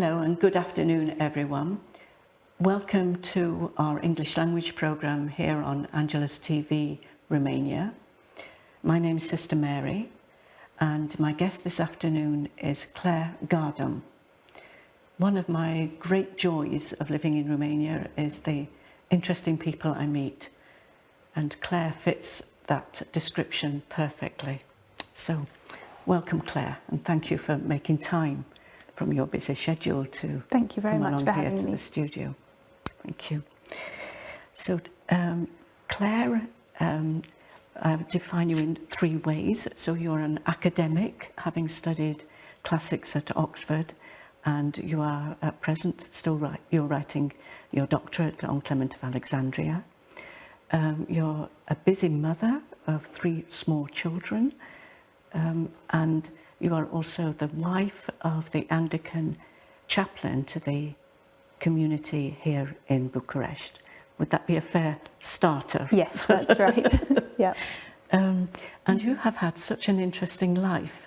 Hello and good afternoon, everyone. Welcome to our English language program here on Angelus TV, Romania. My name is Sister Mary, and my guest this afternoon is Claire Gardam. One of my great joys of living in Romania is the interesting people I meet, and Claire fits that description perfectly. So, welcome, Claire, and thank you for making time from your busy schedule to Thank you very come much along for here having to me. the studio. Thank you. So, Claire, I would define you in three ways. So you're an academic, having studied classics at Oxford, and you are at present you're writing your doctorate on Clement of Alexandria. You're a busy mother of 3 small children, and you are also the wife of the Anglican chaplain to the community here in Bucharest. Would that be a fair starter? Yes, that's right. Yeah. And you have had such an interesting life.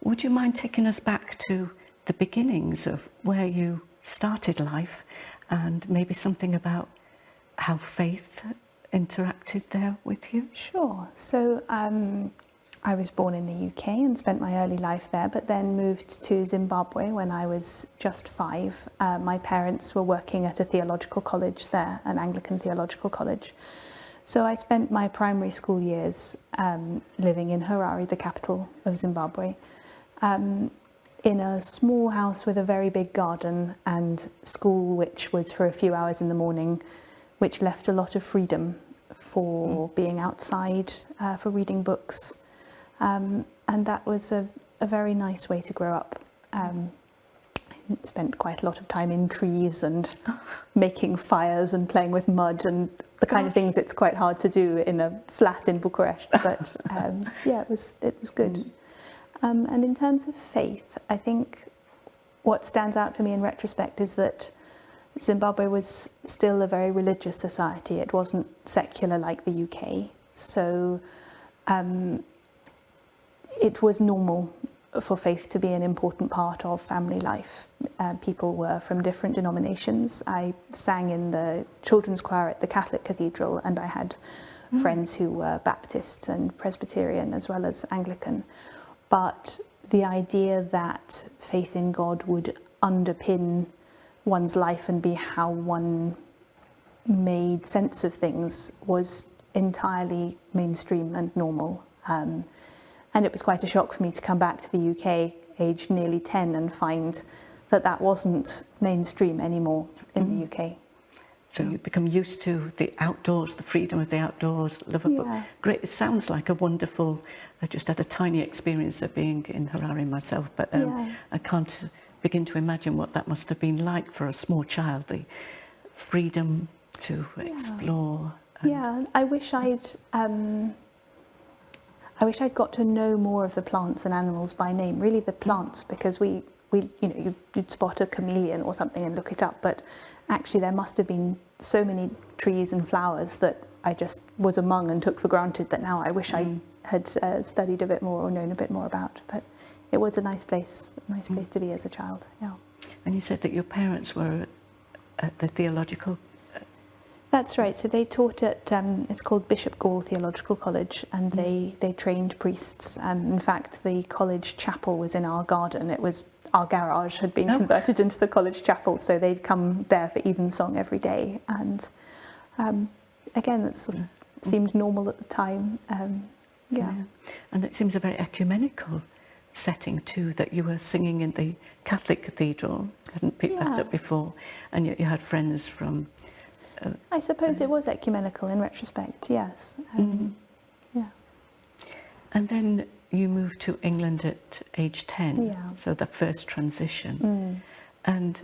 Would you mind taking us back to the beginnings of where you started life, and maybe something about how faith interacted there with you? Sure. So I was born in the UK and spent my early life there, but then moved to Zimbabwe when I was just 5. My parents were working at a theological college there, an Anglican theological college. So I spent my primary school years living in Harare, the capital of Zimbabwe, in a small house with a very big garden and school which was for a few hours in the morning, which left a lot of freedom for being outside, for reading books. And that was a very nice way to grow up. I spent quite a lot of time in trees and making fires and playing with mud and the kind of things it's quite hard to do in a flat in Bucharest. But yeah, it was good. And in terms of faith, I think what stands out for me in retrospect is that Zimbabwe was still a very religious society. It wasn't secular like the UK. So it was normal for faith to be an important part of family life. People were from different denominations. I sang in the children's choir at the Catholic cathedral, and I had friends who were Baptist and Presbyterian as well as Anglican. But the idea that faith in God would underpin one's life and be how one made sense of things was entirely mainstream and normal. And it was quite a shock for me to come back to the UK aged nearly 10 and find that that wasn't mainstream anymore in the UK. So you become used to the outdoors, the freedom of the outdoors, love a book. Great, it sounds like a wonderful, I just had a tiny experience of being in Harare myself, but I can't begin to imagine what that must have been like for a small child, the freedom to explore. I wish I'd got to know more of the plants and animals by name, really the plants, because we you'd spot a chameleon or something and look it up, but actually there must have been so many trees and flowers that I just was among and took for granted that now I wish I had studied a bit more or known a bit more about. But it was a nice place to be as a child. Yeah. And you said that your parents were at the theological. That's right. So they taught at, it's called Bishop Gall Theological College, and they trained priests. In fact, the college chapel was in our garden. It was, our garage had been converted into the college chapel, so they'd come there for evensong every day. And again, that sort of seemed normal at the time. And it seems a very ecumenical setting too, that you were singing in the Catholic cathedral. I hadn't picked that up before. And you had friends from... I suppose it was ecumenical in retrospect, yes. Yeah. And then you moved to England at age 10, so the first transition. And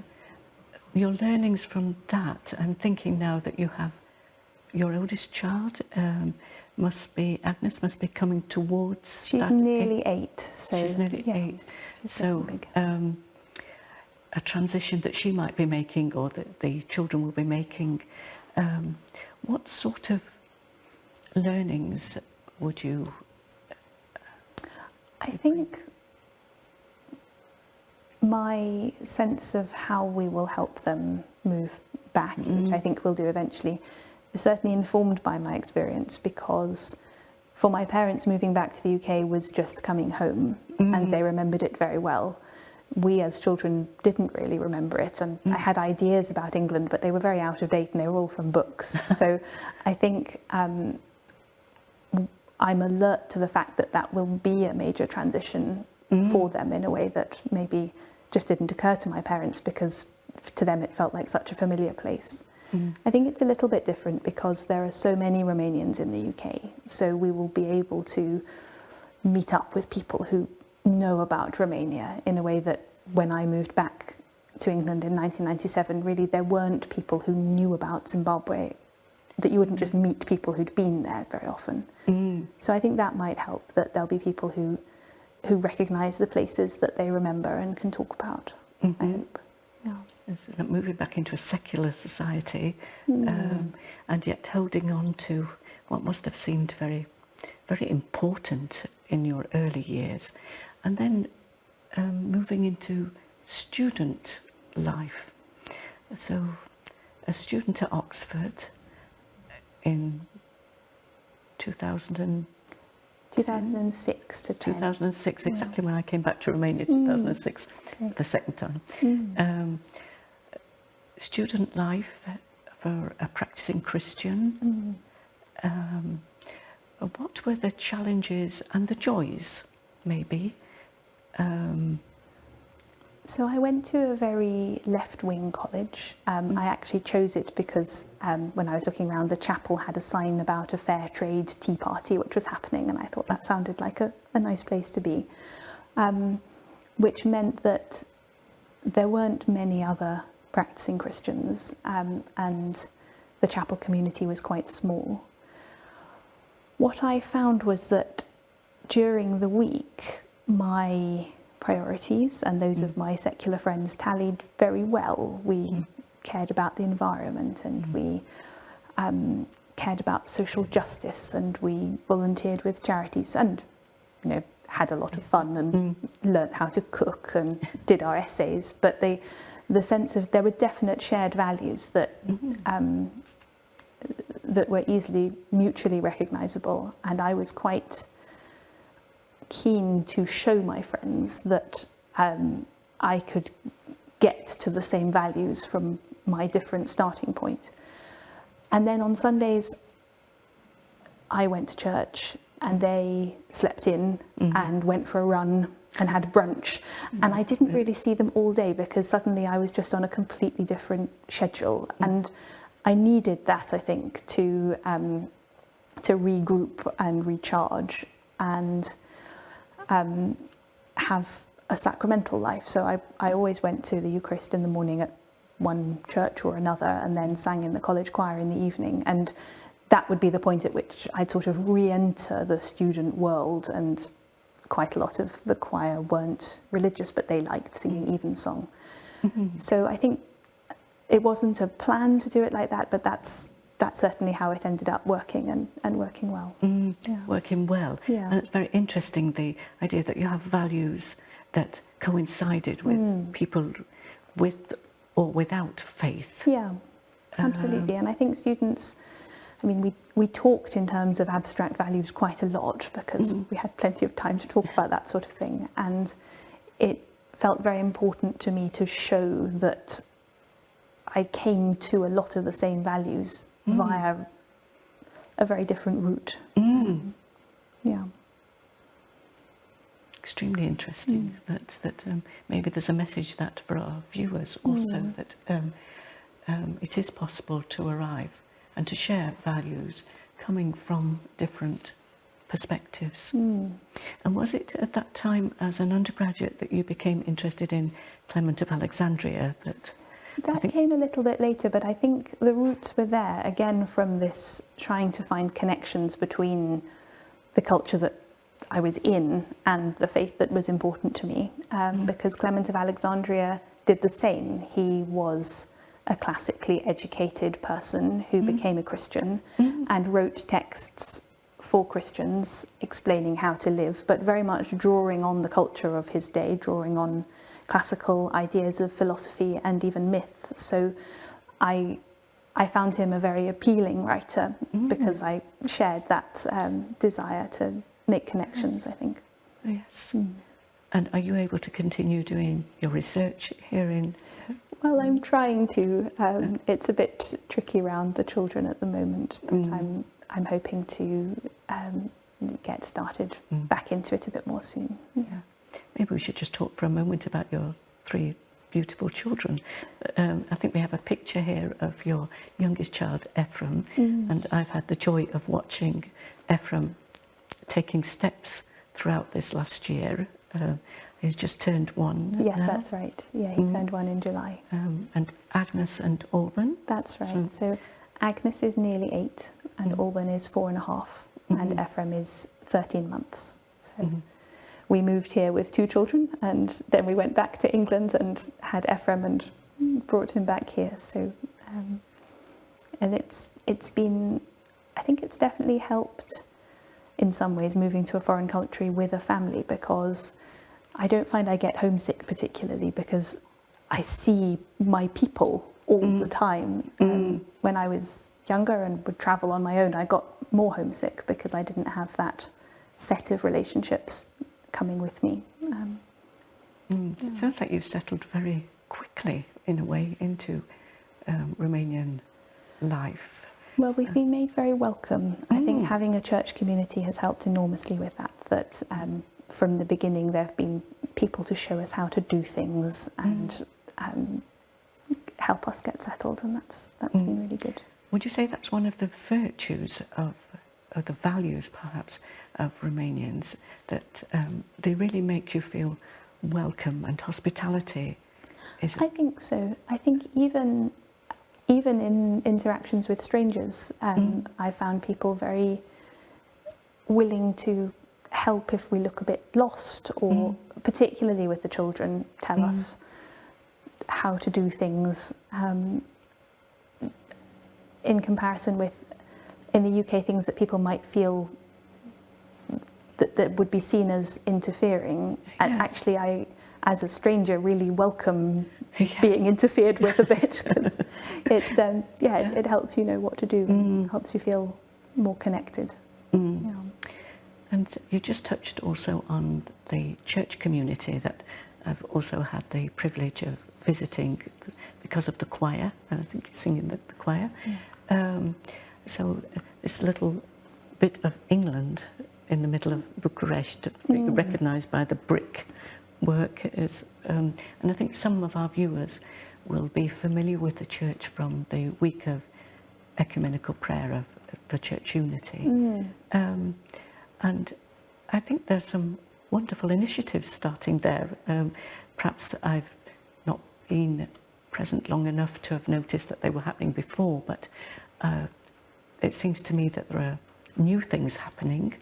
your learnings from that, I'm thinking now that you have your oldest child, Agnes must be coming towards... She's nearly 8. So she's nearly 8. So a transition that she might be making, or that the children will be making, what sort of learnings would you... I think my sense of how we will help them move back, which I think we'll do eventually, is certainly informed by my experience, because for my parents, moving back to the UK was just coming home, and they remembered it very well. We as children didn't really remember it, and I had ideas about England, but they were very out of date and they were all from books. So I think I'm alert to the fact that that will be a major transition for them in a way that maybe just didn't occur to my parents, because to them it felt like such a familiar place. I think it's a little bit different because there are so many Romanians in the UK, so we will be able to meet up with people who know about Romania in a way that when I moved back to England in 1997, really there weren't people who knew about Zimbabwe, that you wouldn't just meet people who'd been there very often. So I think that might help, that there'll be people who recognise the places that they remember and can talk about, I hope. Yeah. Moving back into a secular society, and yet holding on to what must have seemed very, very important in your early years, and then moving into student life. So, a student at Oxford in 2006 to 10. 2006, exactly when I came back to Romania, 2006, the second time. Student life for a practicing Christian. What were the challenges and the joys, maybe? So I went to a very left-wing college. I actually chose it because when I was looking around, the chapel had a sign about a fair trade tea party which was happening, and I thought that sounded like a nice place to be, which meant that there weren't many other practicing Christians, and the chapel community was quite small. What I found was that during the week, my priorities and those of my secular friends tallied very well. We cared about the environment, and we cared about social justice, and we volunteered with charities, and had a lot of fun and learnt how to cook and did our essays. But the sense of there were definite shared values that that were easily mutually recognisable, and I was quite keen to show my friends that I could get to the same values from my different starting point. And then on Sundays, I went to church, and they slept in and went for a run and had brunch. And I didn't really see them all day, because suddenly I was just on a completely different schedule. And I needed that, I think, to regroup and recharge and have a sacramental life. So I always went to the Eucharist in the morning at one church or another, and then sang in the college choir in the evening. And that would be the point at which I'd sort of re-enter the student world. And quite a lot of the choir weren't religious, but they liked singing evensong. So I think it wasn't a plan to do it like that, but that's certainly how it ended up working and working well. Working well. Yeah. And it's very interesting, the idea that you have values that coincided with people with or without faith. Yeah, absolutely. And I think students, we talked in terms of abstract values quite a lot, because we had plenty of time to talk about that sort of thing. And it felt very important to me to show that I came to a lot of the same values via a very different route. Yeah. Extremely interesting. That maybe there's a message that for our viewers also, that it is possible to arrive and to share values coming from different perspectives. And was it at that time, as an undergraduate, that you became interested in Clement of Alexandria? That came a little bit later, but I think the roots were there, again, from this trying to find connections between the culture that I was in and the faith that was important to me, because Clement of Alexandria did the same. He was a classically educated person who became a Christian and wrote texts for Christians explaining how to live, but very much drawing on the culture of his day, drawing on classical ideas of philosophy and even myth. So I found him a very appealing writer because I shared that desire to make connections, I think. Yes. And are you able to continue doing your research here in? Well, I'm trying to. It's a bit tricky around the children at the moment, but I'm hoping to get started back into it a bit more soon. Yeah. Maybe we should just talk for a moment about your 3 beautiful children. I think we have a picture here of your youngest child, Ephraim, and I've had the joy of watching Ephraim taking steps throughout this last year. He's just turned 1. Yes, now. that's right. Yeah, he turned 1 in July. And Agnes and Alban. That's right. So Agnes is nearly 8 and Alban is 4.5 and Ephraim is 13 months. So we moved here with 2 children and then we went back to England and had Ephraim and brought him back here. So and it's been, I think it's definitely helped in some ways moving to a foreign country with a family, because I don't find I get homesick particularly because I see my people all the time. When I was younger and would travel on my own, I got more homesick because I didn't have that set of relationships coming with me. It sounds like you've settled very quickly, in a way, into Romanian life. Well, we've been made very welcome. I think having a church community has helped enormously with that. From the beginning, there have been people to show us how to do things and help us get settled, and that's been really good. Would you say that's one of the virtues of the values, perhaps, of Romanians, that they really make you feel welcome, and hospitality is? I think so. I think even in interactions with strangers, I found people very willing to help if we look a bit lost, or particularly with the children, tell us how to do things. In comparison with, in the UK, things that people might feel that would be seen as interfering, and actually I, as a stranger, really welcome being interfered with a bit, because it helps you know what to do, and helps you feel more connected. Yeah. And you just touched also on the church community that I've also had the privilege of visiting because of the choir, and I think you sing in the choir. So this little bit of England in the middle of Bucharest, recognised by the brick work, is, and I think some of our viewers will be familiar with the church from the week of ecumenical prayer for church unity. And I think there's some wonderful initiatives starting there. Perhaps I've not been present long enough to have noticed that they were happening before, but it seems to me that there are new things happening.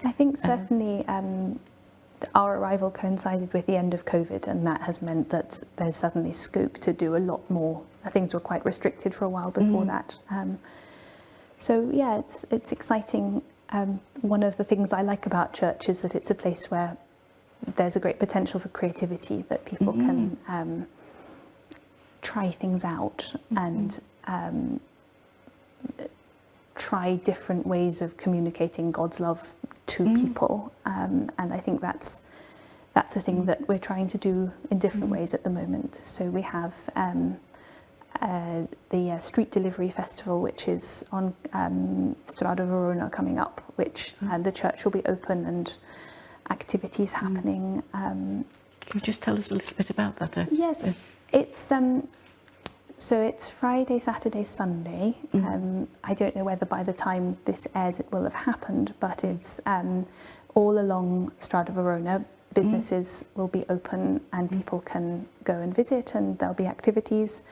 I think certainly our arrival coincided with the end of COVID, and that has meant that there's suddenly scope to do a lot more. Things were quite restricted for a while before that. So yeah, it's exciting. One of the things I like about church is that it's a place where there's a great potential for creativity, that people can try things out and try different ways of communicating God's love to people. And I think that's a thing that we're trying to do in different ways at the moment. So we have the Street Delivery Festival, which is on Strada Verona coming up, which the church will be open and activities happening. Can you just tell us a little bit about that? Yes, it's so it's Friday, Saturday, Sunday. I don't know whether by the time this airs it will have happened, but it's all along Strada Verona. Businesses will be open and people can go and visit, and there'll be activities.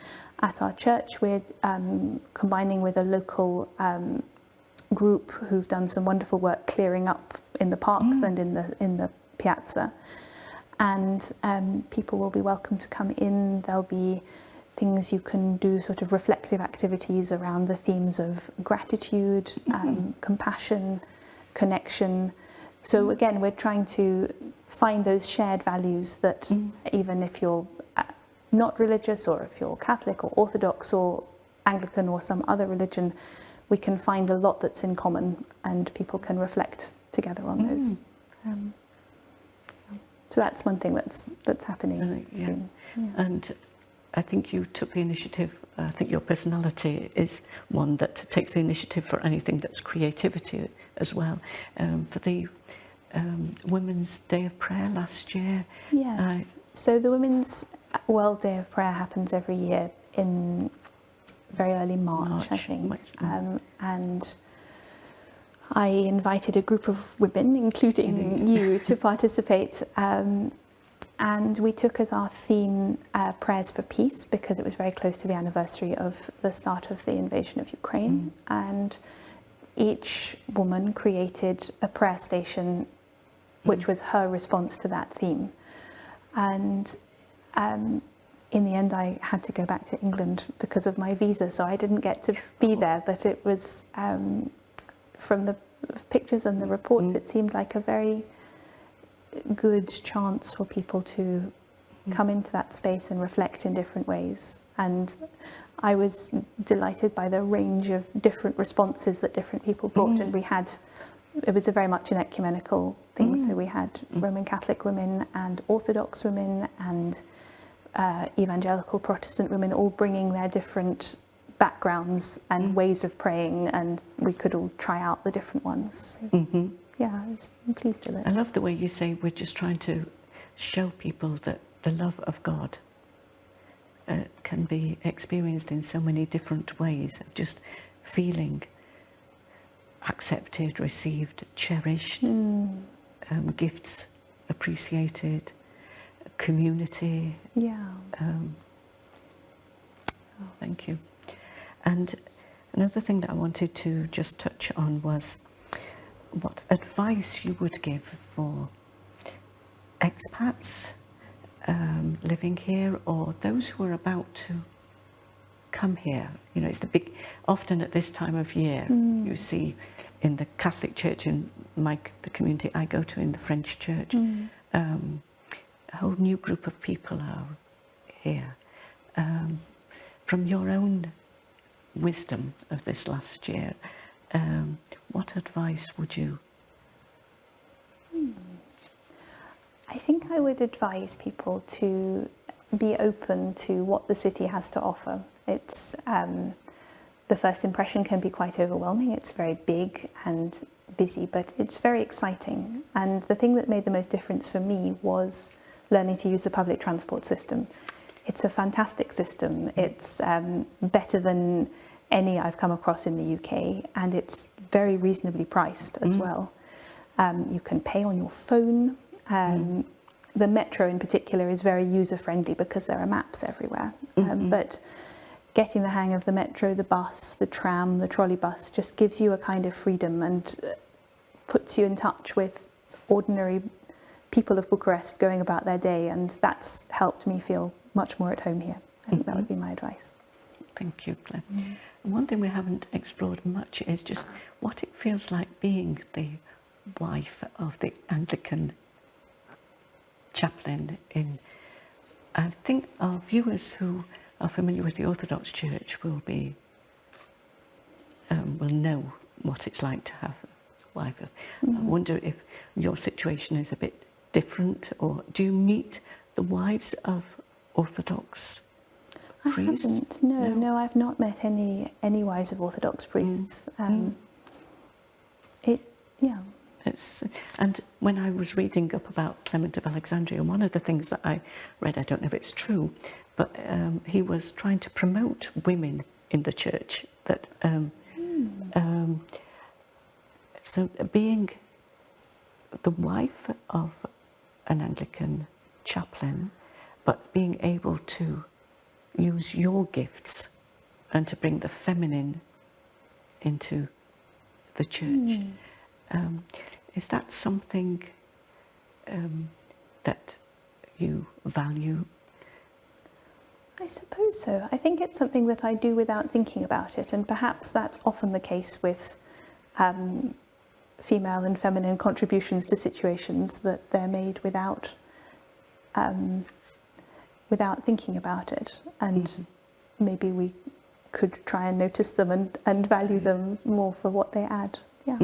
At our church, we're combining with a local group who've done some wonderful work clearing up in the parks and in the piazza. And people will be welcome to come in. There'll be things you can do, sort of reflective activities around the themes of gratitude, compassion, connection. So again, we're trying to find those shared values that even if you're not religious, or if you're Catholic or Orthodox or Anglican or some other religion, we can find a lot that's in common, and people can reflect together on those. So that's one thing that's happening soon. Yeah. And I think you took the initiative. I think your personality is one that takes the initiative for anything that's creativity as well. For the Women's Day of Prayer last year. Yeah. So the Women's World Day of Prayer happens every year in very early March, I think. And I invited a group of women, including you, to participate. And we took as our theme Prayers for Peace, because it was very close to the anniversary of the start of the invasion of Ukraine. And each woman created a prayer station which was her response to that theme. And in the end, I had to go back to England because of my visa, so I didn't get to be there. But it was, from the pictures and the reports, it seemed like a very good chance for people to come into that space and reflect in different ways. And I was delighted by the range of different responses that different people brought. And it was a very much an ecumenical thing. So we had Roman Catholic women and Orthodox women and evangelical Protestant women, all bringing their different backgrounds and ways of praying, and we could all try out the different ones. So, yeah, I was pleased with it. I love the way you say we're just trying to show people that the love of God can be experienced in so many different ways, of just feeling accepted, received, cherished, gifts appreciated, community. Yeah. Thank you. And another thing that I wanted to just touch on was what advice you would give for expats living here, or those who are about to come here. You know, it's often at this time of year, you see in the Catholic Church, in the community I go to, in the French Church, a whole new group of people are here. From your own wisdom of this last year, what advice would you? I think I would advise people to be open to what the city has to offer. It's the first impression can be quite overwhelming. It's very big and busy, but it's very exciting. And the thing that made the most difference for me was learning to use the public transport system. It's a fantastic system. It's better than any I've come across in the UK, and it's very reasonably priced as well. You can pay on your phone. The metro in particular is very user-friendly because there are maps everywhere. But getting the hang of the metro, the bus, the tram, the trolley bus just gives you a kind of freedom and puts you in touch with ordinary people of Bucharest going about their day, and that's helped me feel much more at home here. I think that would be my advice. Thank you, Claire. One thing we haven't explored much is just what it feels like being the wife of the Anglican chaplain in. I think our viewers who are familiar with the Orthodox Church will know what it's like to have a wife. I wonder if your situation is a bit different, or do you meet the wives of Orthodox priests? I haven't. No, I've not met any wives of Orthodox priests. And when I was reading up about Clement of Alexandria, one of the things that I read, I don't know if it's true, but he was trying to promote women in the church. That so being the wife of an Anglican chaplain, but being able to use your gifts and to bring the feminine into the church. Is that something that you value? I suppose so. I think it's something that I do without thinking about it, and perhaps that's often the case with female and feminine contributions to situations, that they're made without thinking about it, and maybe we could try and notice them and value them more for what they add. Yeah.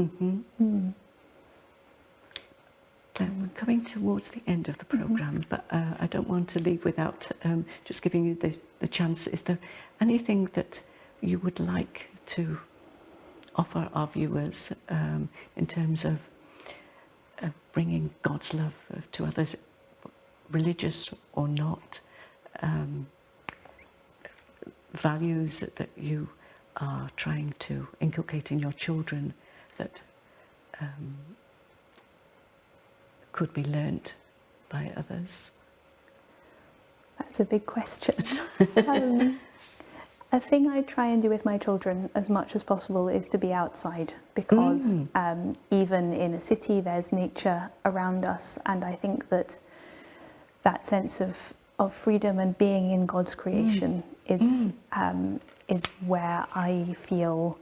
We're coming towards the end of the programme, but I don't want to leave without just giving you the chance. Is there anything that you would like to offer our viewers in terms of bringing God's love to others, religious or not, values that you are trying to inculcate in your children that could be learnt by others? That's a big question. A thing I try and do with my children as much as possible is to be outside, because even in a city there's nature around us, and I think that sense of freedom and being in God's creation is where I feel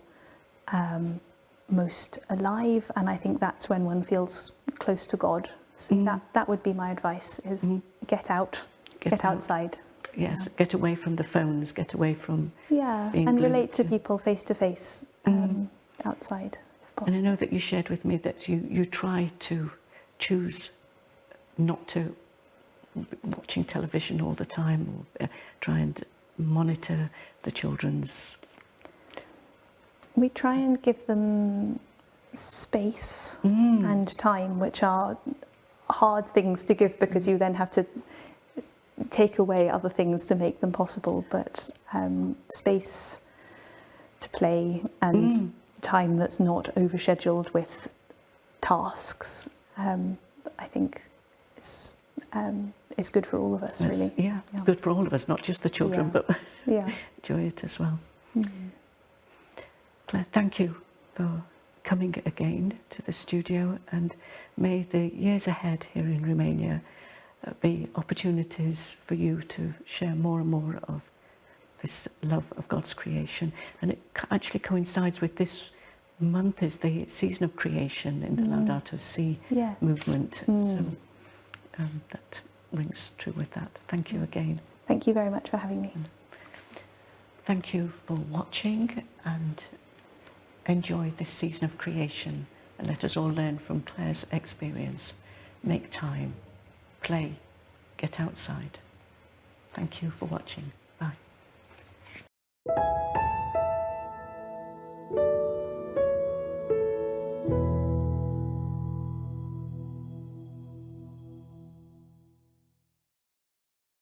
most alive, and I think that's when one feels close to God. So that would be my advice: is get out, get outside. Yes, get away from the phones, get away from being and glued relate to people face to face outside, if possible. And I know that you shared with me that you try to choose not to watching television all the time, or try and monitor the children's. We try and give them space and time, which are hard things to give, because you then have to take away other things to make them possible. But space to play and time that's not overscheduled with tasks, I think it's good for all of us, really. Yeah, good for all of us, not just the children, but yeah. enjoy it as well. Claire, thank you for coming again to the studio, and may the years ahead here in Romania be opportunities for you to share more and more of this love of God's creation. And it actually coincides with this month is the season of creation in the Laudato Si movement. So that rings true with that. Thank you again. Thank you very much for having me. Thank you for watching, and enjoy this season of creation, and let us all learn from Claire's experience. Make time, play, get outside. Thank you for watching.